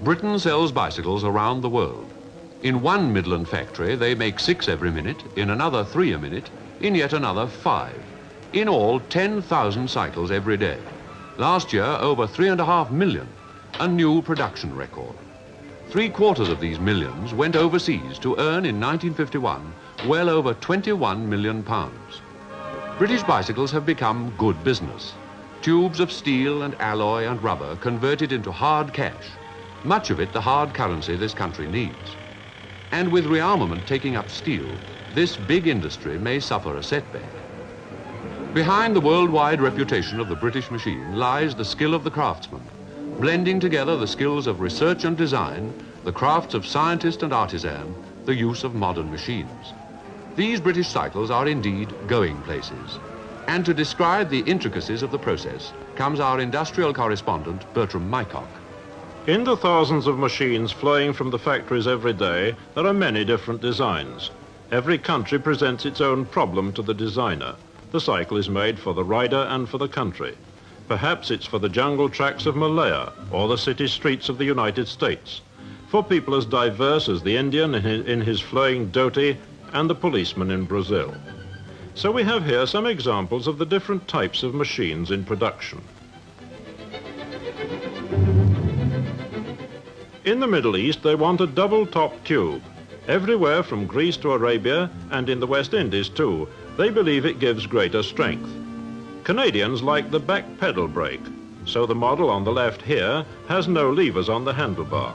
Britain sells bicycles around the world. In one Midland factory, they make 6 every minute, in another 3 a minute, in yet another 5. In all, 10,000 cycles every day. Last year, over 3.5 million, a new production record. 3/4 of these millions went overseas to earn in 1951 well over £21 million. British bicycles have become good business. Tubes of steel and alloy and rubber converted into hard cash, much of it the hard currency this country needs. And with rearmament taking up steel, this big industry may suffer a setback. Behind the worldwide reputation of the British machine lies the skill of the craftsman, blending together the skills of research and design, the crafts of scientist and artisan, the use of modern machines. These British cycles are indeed going places. And to describe the intricacies of the process comes our industrial correspondent, Bertram Mycock. In the thousands of machines flowing from the factories every day, there are many different designs. Every country presents its own problem to the designer. The cycle is made for the rider and for the country. Perhaps it's for the jungle tracks of Malaya or the city streets of the United States, for people as diverse as the Indian in his flowing dhoti and the policeman in Brazil. So we have here some examples of the different types of machines in production. In the Middle East, they want a double-top tube. Everywhere from Greece to Arabia, and in the West Indies too, they believe it gives greater strength. Canadians like the back pedal brake, so the model on the left here has no levers on the handlebar.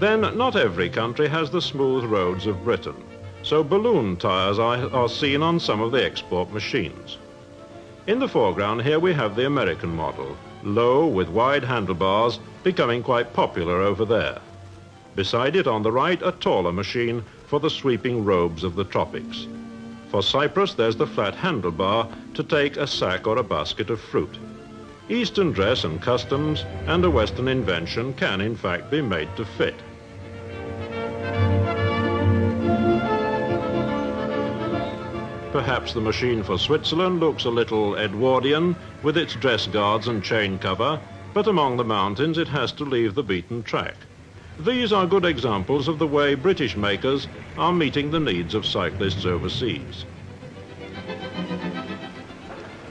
Then not every country has the smooth roads of Britain, so balloon tires are seen on some of the export machines. In the foreground here we have the American model, low with wide handlebars, becoming quite popular over there. Beside it on the right, a taller machine for the sweeping robes of the tropics. For Cyprus, there's the flat handlebar to take a sack or a basket of fruit. Eastern dress and customs and a Western invention can in fact be made to fit. Perhaps the machine for Switzerland looks a little Edwardian with its dress guards and chain cover, but among the mountains it has to leave the beaten track. These are good examples of the way British makers are meeting the needs of cyclists overseas.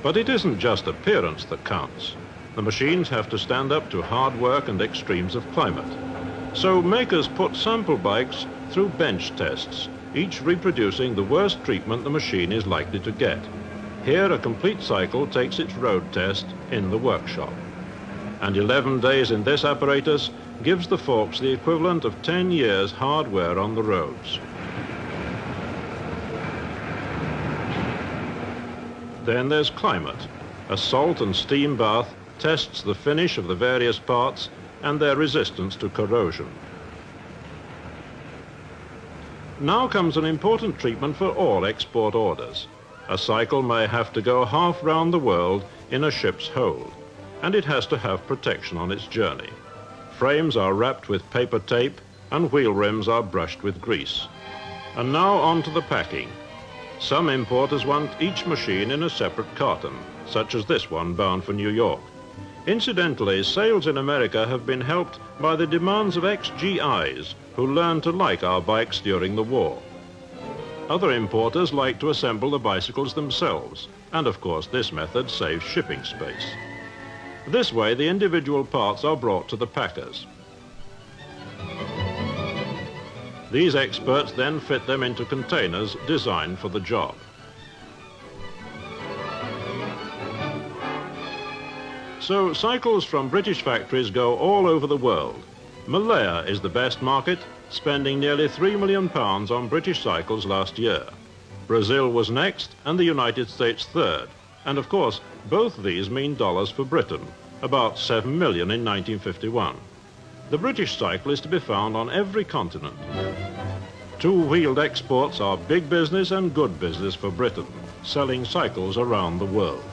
But it isn't just appearance that counts. The machines have to stand up to hard work and extremes of climate. So makers put sample bikes through bench tests, each reproducing the worst treatment the machine is likely to get. Here a complete cycle takes its road test in the workshop. And 11 days in this apparatus gives the forks the equivalent of 10 years hard wear on the roads. Then there's climate. A salt and steam bath tests the finish of the various parts and their resistance to corrosion. Now comes an important treatment for all export orders. A cycle may have to go half round the world in a ship's hold, and it has to have protection on its journey. Frames are wrapped with paper tape and wheel rims are brushed with grease. And now on to the packing. Some importers want each machine in a separate carton, such as this one bound for New York. Incidentally, sales in America have been helped by the demands of ex-GIs who learned to like our bikes during the war. Other importers like to assemble the bicycles themselves, and of course this method saves shipping space. This way the individual parts are brought to the packers. These experts then fit them into containers designed for the job. So cycles from British factories go all over the world. Malaya is the best market, spending nearly £3 million on British cycles last year. Brazil was next and the United States third. And of course, both these mean dollars for Britain, about 7 million in 1951. The British cycle is to be found on every continent. Two-wheeled exports are big business and good business for Britain, selling cycles around the world.